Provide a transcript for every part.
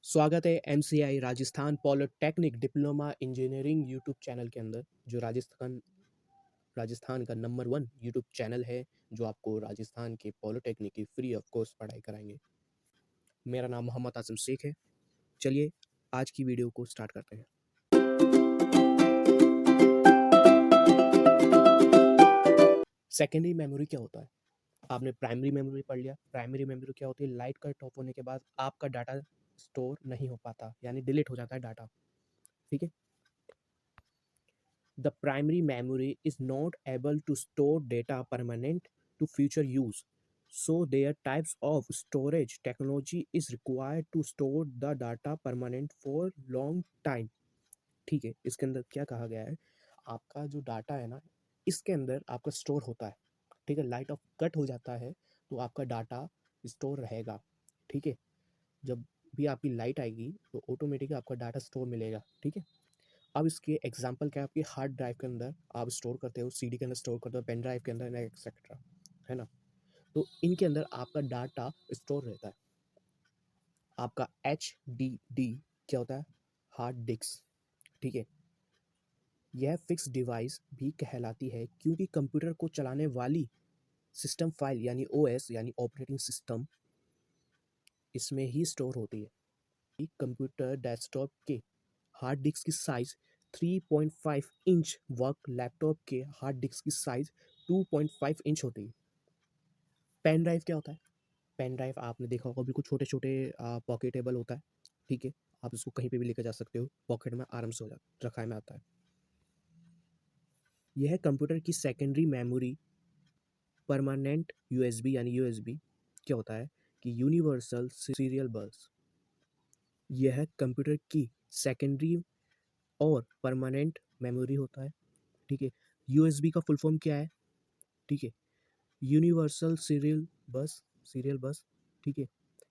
स्वागत है MCI Rajasthan polytechnic diploma engineering YouTube channel के अंदर जो राजस्थान राजस्थान का नंबर 1 यूट्यूब चैनल है जो आपको राजस्थान के पॉलिटेक्निक की फ्री ऑफ कोर्स पढ़ाई कराएंगे। मेरा नाम मोहम्मद आसिम शेख है। चलिए आज की वीडियो को स्टार्ट करते हैं। सेकेंडरी मेमोरी क्या होता है? आपने प्राइमरी मेमोरी पढ़ लिया। प्राइमरी मेमोरी क्या होती है? लाइट कट ऑफ होने के बाद आपका डाटा स्टोर नहीं हो पाता, यानी डिलीट हो जाता है डाटा। ठीक है। The primary memory is not able to store data permanent to future use. So their types of storage technology is required to store the data permanent for long time. ठीक है, इसके अंदर क्या कहा गया है? आपका जो डाटा है ना, इसके अंदर आपका स्टोर होता है। ठीक है, लाइट ऑफ कट हो जाता है तो आपका डाटा स्टोर रहेगा। ठीक है, जब भी आपकी लाइट आएगी तो ऑटोमेटिकली आपका डाटा स्टोर मिलेगा। ठीक है। अब इसके एग्जांपल क्या है? आपके हार्ड ड्राइव के अंदर आप स्टोर करते हो, सीडी के अंदर स्टोर करते हो, पेन ड्राइव के अंदर एक्सेट्रा, है ना। तो इनके अंदर आपका डाटा स्टोर रहता है। आपका HDD क्या होता है? Hard disk. ठीक है, यह फिक्स डिवाइस भी कहलाती है क्योंकि कंप्यूटर को चलाने वाली सिस्टम फाइल यानी OS यानी ऑपरेटिंग सिस्टम इसमें ही स्टोर होती है। कंप्यूटर डेस्कटॉप के हार्ड डिस्क की साइज 3.5 इंच, वर्क लैपटॉप के हार्ड डिस्क की साइज 2.5 इंच होती है। पेन ड्राइव क्या होता है? पेन ड्राइव आपने देखा होगा, बिल्कुल छोटे छोटे पॉकेटेबल होता है। ठीक है, आप इसको कहीं पे भी लेकर जा सकते हो, पॉकेट में आराम से हो जाता, रखाए में आता है। यह कंप्यूटर की सेकेंडरी मेमोरी परमानेंट USB यानी USB क्या होता है कि यूनिवर्सल सीरियल बस। यह कंप्यूटर की सेकेंडरी और परमानेंट मेमोरी होता है। ठीक है, USB का फुल फॉर्म क्या है? ठीक है, यूनिवर्सल सीरियल बस। ठीक है,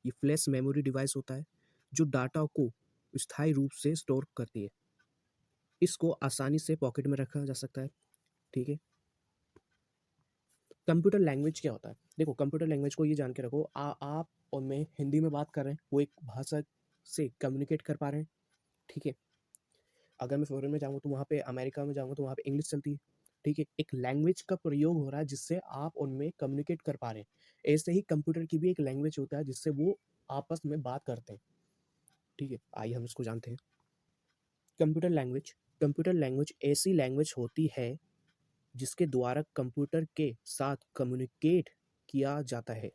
ये फ्लैश मेमोरी डिवाइस होता है जो डाटा को स्थायी रूप से स्टोर करती है। इसको आसानी से पॉकेट में रखा जा सकता है। ठीक है। कंप्यूटर लैंग्वेज क्या होता है? देखो, कंप्यूटर लैंग्वेज को ये जान के रखो, आप और मैं हिंदी में बात कर रहे हैं, वो एक भाषा से कम्युनिकेट कर पा रहे हैं। ठीक है, अगर मैं फॉरेन में जाऊँगा तो वहाँ पे, अमेरिका में जाऊँगा तो वहाँ पे इंग्लिश चलती है। ठीक है, एक लैंग्वेज का प्रयोग हो रहा है जिससे आप उनमें कम्युनिकेट कर पा रहे हैं। ऐसे ही कंप्यूटर की भी एक लैंग्वेज होता है जिससे वो आपस में बात करते हैं। ठीक है, आइए हम इसको जानते हैं। Computer language. कंप्यूटर लैंग्वेज ऐसी लैंग्वेज होती है जिसके द्वारा कंप्यूटर के साथ कम्युनिकेट किया जाता है।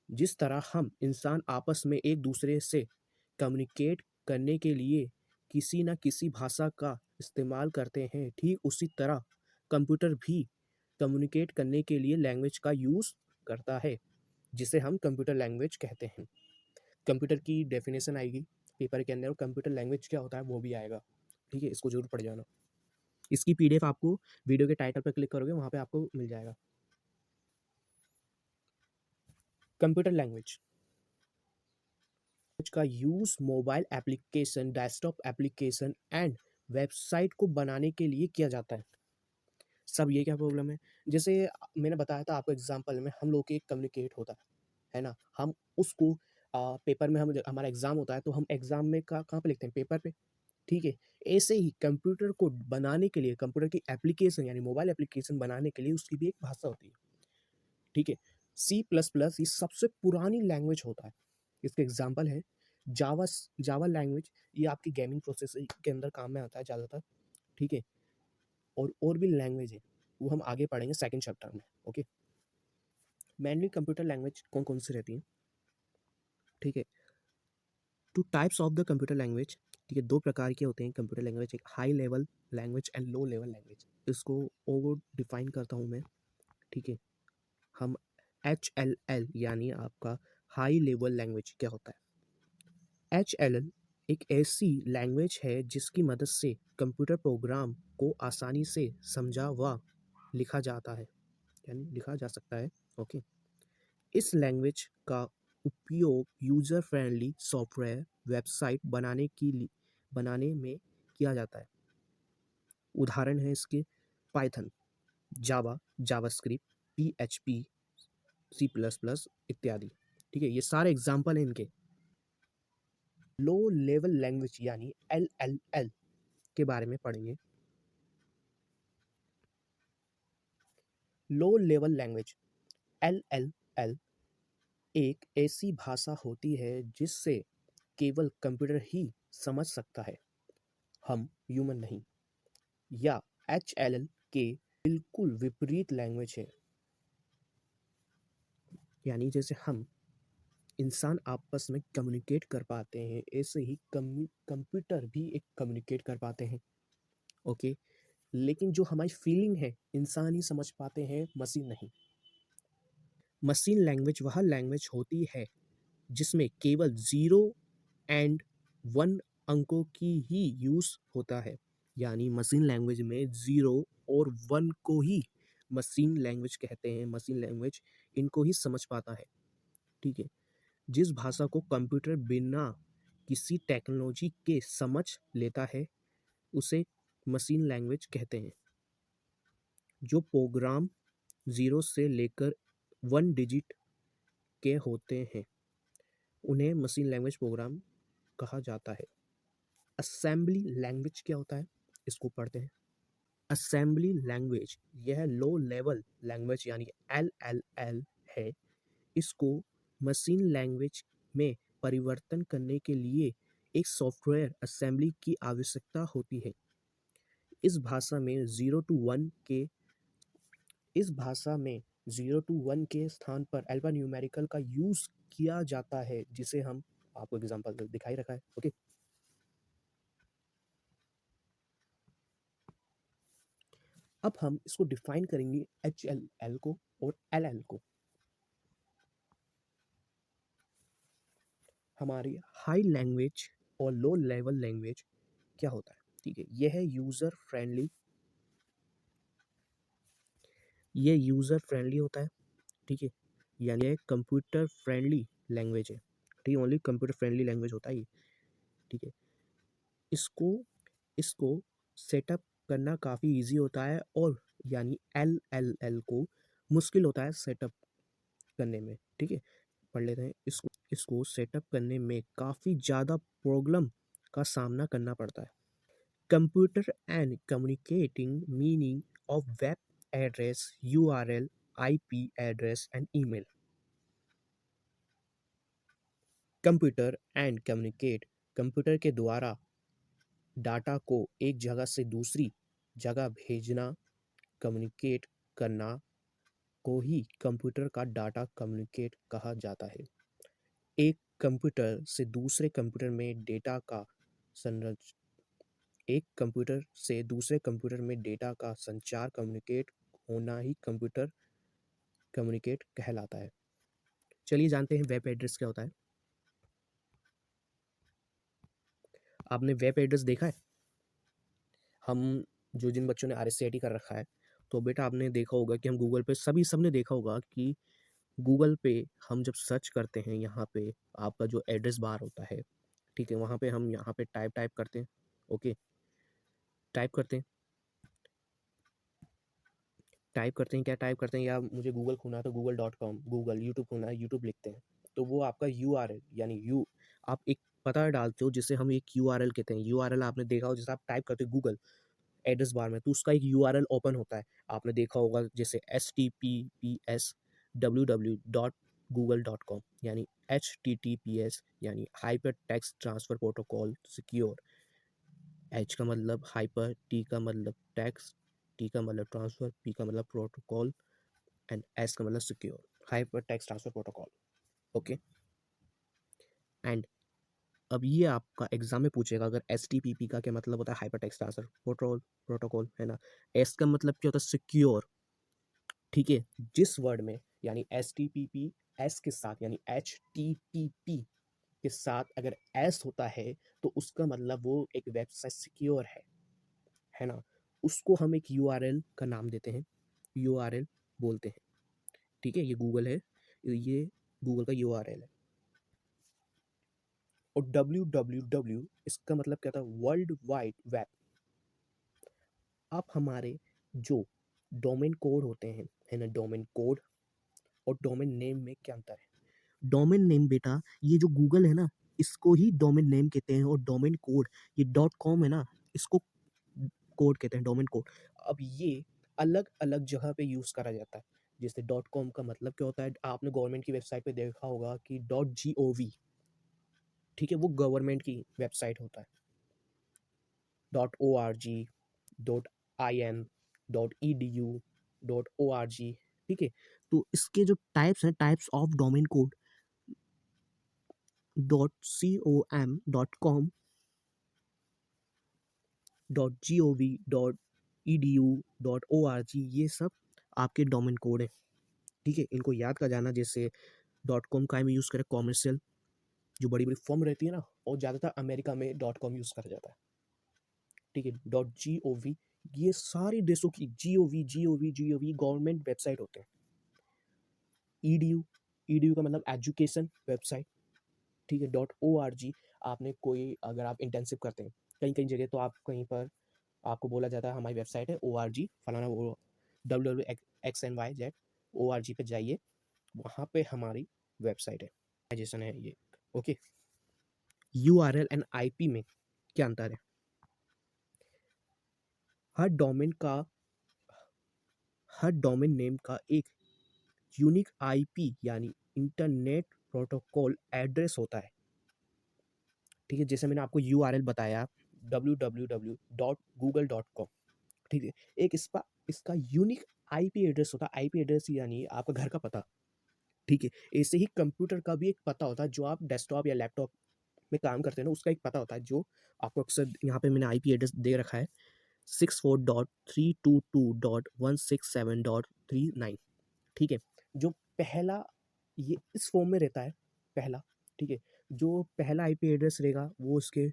जिस तरह हम इंसान आपस में एक दूसरे से कम्युनिकेट करने के लिए किसी न किसी भाषा का इस्तेमाल करते हैं, ठीक उसी तरह कंप्यूटर भी कम्युनिकेट करने के लिए लैंग्वेज का यूज़ करता है, जिसे हम कंप्यूटर लैंग्वेज कहते हैं। कंप्यूटर की डेफिनेशन आएगी पेपर के अंदर, और कंप्यूटर लैंग्वेज क्या होता है वो भी आएगा। ठीक है, इसको जरूर पढ़ जाना। इसकी PDF आपको वीडियो के टाइटल पर क्लिक करोगे, वहाँ पे आपको मिल जाएगा। कंप्यूटर लैंग्वेज का use mobile application, desktop application and website को बनाने के लिए किया जाता है। सब ये क्या प्रॉब्लम है? जैसे मैंने बताया था आपको एग्जांपल में, हम लोग के कम्युनिकेट होता है ना, हम उसको पेपर में, हम हमारा एग्जाम होता है तो हम एग्जाम में कहाँ पे लिखते हैं? पेपर पे। ठीक है, ऐसे ही कंप्यूटर को बनाने के लिए, कंप्यूटर की एप्लीकेशन यानी मोबाइल एप्लीकेशन बनाने के लिए उसकी भी एक भाषा होती है। ठीक है, C++ ये सबसे पुरानी लैंग्वेज होता है। इसके एग्जांपल है जावा। जावा लैंग्वेज ये आपकी गेमिंग प्रोसेस के अंदर काम में आता है ज़्यादातर। ठीक है, और भी लैंग्वेज है, वो हम आगे पढ़ेंगे सेकंड चैप्टर में। ओके, मेनली कंप्यूटर लैंग्वेज कौन कौन सी रहती हैं? ठीक है, two types of the computer language. ठीक है, दो प्रकार के होते हैं कंप्यूटर लैंग्वेज, एक high level language and low level language. इसको और डिफाइन करता हूँ मैं। ठीक है, हम HLL यानी आपका हाई लेवल लैंग्वेज क्या होता है? HLL एक ऐसी लैंग्वेज है जिसकी मदद से कंप्यूटर प्रोग्राम को आसानी से समझा व लिखा जाता है, यानी लिखा जा सकता है। ओके, इस लैंग्वेज का उपयोग यूजर फ्रेंडली सॉफ्टवेयर वेबसाइट बनाने में किया जाता है। उदाहरण है इसके पाइथन, जावा, जावास्क्रिप्ट, PHP, C++ इत्यादि। ठीक है, ये सारे एग्जाम्पल हैं इनके। लो लेवल लैंग्वेज यानी LLL के बारे में पढ़ेंगे। लो लेवल लैंग्वेज LLL एक ऐसी भाषा होती है जिससे केवल कंप्यूटर ही समझ सकता है, हम ह्यूमन नहीं। या HLL के बिल्कुल विपरीत लैंग्वेज है, यानी जैसे हम इंसान आपस में कम्युनिकेट कर पाते हैं, ऐसे ही कंप्यूटर भी एक कम्युनिकेट कर पाते हैं। ओके, लेकिन जो हमारी फीलिंग है इंसान ही समझ पाते हैं, मशीन नहीं। मशीन लैंग्वेज वह लैंग्वेज होती है जिसमें केवल 0 एंड 1 अंकों की ही यूज़ होता है, यानी मशीन लैंग्वेज में 0 और 1 को ही मशीन लैंग्वेज कहते हैं। मशीन लैंग्वेज इनको ही समझ पाता है, ठीक है। जिस भाषा को कंप्यूटर बिना किसी टेक्नोलॉजी के समझ लेता है उसे मशीन लैंग्वेज कहते हैं। जो प्रोग्राम 0 से लेकर 1 डिजिट के होते हैं उन्हें मशीन लैंग्वेज प्रोग्राम कहा जाता है। असेंबली लैंग्वेज क्या होता है, इसको पढ़ते हैं। असेंबली लैंग्वेज यह लो लेवल लैंग्वेज यानी LLL है। इसको मशीन लैंग्वेज में परिवर्तन करने के लिए एक सॉफ्टवेयर असेंबली की आवश्यकता होती है। इस भाषा में 0 टू 1 के इस भाषा में 0 टू 1 के स्थान पर अल्फा न्यूमेरिकल का यूज़ किया जाता है, जिसे हम आपको एग्जांपल दिखाई रखा है। ओके, अब हम इसको डिफाइन करेंगे HLL को और LL को। हमारी हाई लैंग्वेज और लो लेवल लैंग्वेज क्या होता है, ठीक है। यह यूज़र फ्रेंडली होता है, ठीक है। यानी ये कंप्यूटर फ्रेंडली लैंग्वेज है, ठीक है। ओनली कंप्यूटर फ्रेंडली लैंग्वेज होता है ये, ठीक है। इसको इसको सेटअप करना काफ़ी इजी होता है, और यानी LLL को मुश्किल होता है सेटअप करने में, ठीक है। पढ़ लेते हैं इसको। इसको सेटअप करने में काफ़ी ज़्यादा प्रॉब्लम का सामना करना पड़ता है। Computer and communicating meaning of web address, URL, IP address and email. Computer and communicate computer के द्वारा डाटा को एक जगह से दूसरी जगह भेजना, कम्युनिकेट करना को ही कंप्यूटर का डाटा कम्युनिकेट कहा जाता है। एक कंप्यूटर से दूसरे कंप्यूटर में डेटा का संरच एक कंप्यूटर से दूसरे कंप्यूटर में डेटा का संचार, कम्युनिकेट होना ही कंप्यूटर कम्युनिकेट कहलाता है। चलिए जानते हैं वेब एड्रेस क्या होता है। आपने वेब एड्रेस देखा है? हम जिन बच्चों ने RSCIT कर रखा है, तो बेटा आपने देखा होगा कि हम गूगल पे सबने देखा होगा कि गूगल पे हम जब सर्च करते हैं, यहाँ पे आपका जो एड्रेस बार होता है, ठीक है, वहाँ पे हम यहाँ पे टाइप करते हैं। ओके, टाइप करते हैं क्या टाइप करते हैं, या मुझे गूगल खोलना है तो google.com, गूगल, यूट्यूब खोलना है यूट्यूब लिखते हैं, तो वो आपका URL यानी आप एक पता डालते हो जिसे हम एक URL कहते हैं। URL आपने देखा हो, जैसे आप टाइप करते हो गूगल एड्रेस बार में, तो उसका एक URL ओपन होता है। आपने देखा होगा जैसे HTTPS www.google.com, यानी HTTPS यानी hyper text transfer protocol secure. H का मतलब हाइपर, T का मतलब टेक्स्ट, T का मतलब ट्रांसफर, P का मतलब प्रोटोकॉल एंड S का मतलब secure, hyper text transfer protocol. Okay, and अब ये आपका एग्जाम में पूछेगा, अगर HTTP का क्या मतलब होता है, हाइपर टेक्स्ट ट्रांसफर प्रोटोकॉल, है ना। S का मतलब क्या होता है, सिक्योर, ठीक है। जिस वर्ड में यानी HTTP S के साथ यानी HTTP के साथ अगर S होता है तो उसका मतलब वो एक वेबसाइट सिक्योर है ना। उसको हम एक URL का नाम देते हैं, URL बोलते हैं, ठीक है। ये गूगल है, ये गूगल का URL है। और www इसका मतलब क्या था, वर्ल्ड वाइड वेब। अब हमारे जो डोमेन कोड होते हैं, है ना, डोमेन कोड और डोमेन नेम में क्या अंतर है। डोमेन नेम बेटा, ये जो गूगल है ना, इसको ही डोमेन नेम कहते हैं, और डोमेन कोड ये डॉट कॉम है ना, इसको कोड कहते हैं, डोमेन कोड। अब ये अलग-अलग जगह पे यूज़ करा जाता है। जैसे डॉट कॉम का मतलब क्या होता है, आपने गवर्नमेंट की वेबसाइट पे देखा होगा कि डॉट जीओवी, ठीक है, वो गवर्नमेंट की वेबसाइट होता है। Dot ORG, dot IN, dot EDU, dot ORG, ठीक है। तो इसके जो टाइप्स हैं, types of domain code, dot com, dot com, dot GOV, dot EDU, dot ORG, ये सब आपके डोमेन कोड हैं, ठीक है। इनको याद कर जाना। जैसे डॉट कॉम का हम यूज़ करें कॉमर्शियल, जो बड़ी बड़ी फर्म रहती है ना, और ज़्यादातर अमेरिका में डॉट कॉम यूज़ करा जाता है, ठीक है। डॉट जीओवी, ये सारे देशों की जीओवी गवर्नमेंट वेबसाइट होते हैं। ईडीयू, ईडीयू का मतलब एजुकेशन वेबसाइट, ठीक है। डॉट ओआरजी, आपने कोई अगर आप इंटर्नशिप करते हैं कहीं कहीं जगह, तो आप कहीं पर आपको बोला जाता है हमारी वेबसाइट है ओआरजी फलाना, वो WWXNYZ ओआरजी पे जाइए, वहाँ पे हमारी वेबसाइट है, जैसन है ये, ओके। यूआरएल एंड आईपी में क्या अंतर है? हर डोमेन का, हर डोमेन नेम का एक यूनिक आईपी यानी इंटरनेट प्रोटोकॉल एड्रेस होता है, ठीक है। जैसे मैंने आपको यूआरएल बताया www.google.com, ठीक है। एक इसका यूनिक आईपी एड्रेस होता है। आईपी एड्रेस यानी आपका घर का पता, ठीक है। ऐसे ही कंप्यूटर का भी एक पता होता है, जो आप डेस्कटॉप या लैपटॉप में काम करते हैं ना, उसका एक पता होता है, जो आपको अक्सर यहाँ पे मैंने आईपी एड्रेस दे रखा है, 64.322.167.39, ठीक है। जो पहला, ये इस फॉर्म में रहता है पहला, ठीक है। जो पहला आईपी एड्रेस रहेगा वो उसके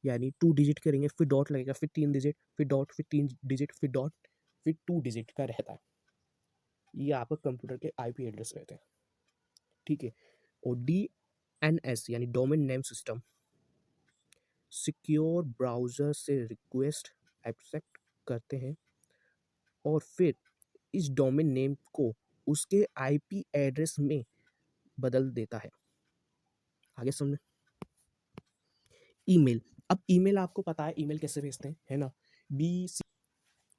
यानी 2 डिजिट के रहेंगे, फिर डॉट लगेगा, फिर 3 डिजिट, फिर डॉट, फिर 3 डिजिट, फिर डॉट, फिर 2 डिजिट का रहता है। ये आपका कंप्यूटर के आईपी एड्रेस रहते हैं, ठीक है। और डीएनएस यानी domain name system, secure browser से रिक्वेस्ट एक्सेप्ट करते हैं और फिर इस डोमेन नेम को उसके आईपी एड्रेस में बदल देता है। आगे समझे? ईमेल, अब ईमेल आपको पता है ईमेल कैसे भेजते हैं, है ना? बी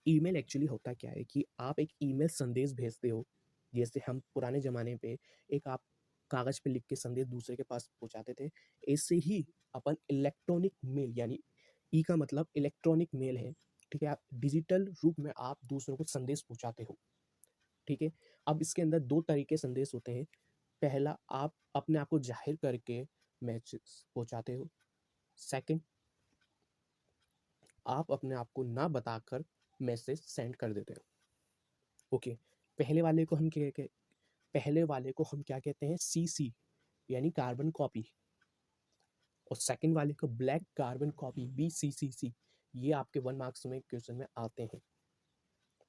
ईमेल एक्चुअली होता क्या है कि आप एक ईमेल संदेश भेजते हो, जैसे हम पुराने ज़माने पे एक आप कागज़ पे लिख के संदेश दूसरे के पास पहुँचाते थे, ऐसे ही अपन इलेक्ट्रॉनिक मेल यानी ई का मतलब इलेक्ट्रॉनिक मेल है, ठीक है? आप डिजिटल रूप में आप दूसरों को संदेश पहुँचाते हो, ठीक है? अब इसके अंदर 2 तरीके संदेश होते हैं। पहला, आप अपने आप को ज़ाहिर करके मैसेज पहुँचाते हो। सेकंड, आप अपने आप को ना बताकर मैसेज सेंड कर देते हो, ओके। पहले वाले को हम पहले वाले को हम क्या कहते हैं? सीसी यानी कार्बन कॉपी, और सेकंड वाले को ब्लैक कार्बन कॉपी, BCCC। ये आपके 1 मार्क्स में क्वेश्चन में आते हैं,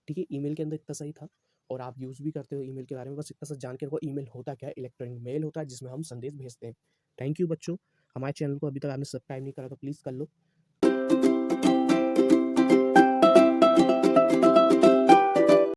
ठीक है। ईमेल के अंदर इतना सही था, और आप यूज़ भी करते हो ईमेल के बारे में, बस इतना सा जान के रखो। ईमेल होता क्या है? इलेक्ट्रॉनिक मेल होता है जिसमें हम संदेश भेजते हैं। थैंक यू बच्चों। हमारे चैनल को अभी तक आपने सब्सक्राइब नहीं करा तो प्लीज़ कर लो।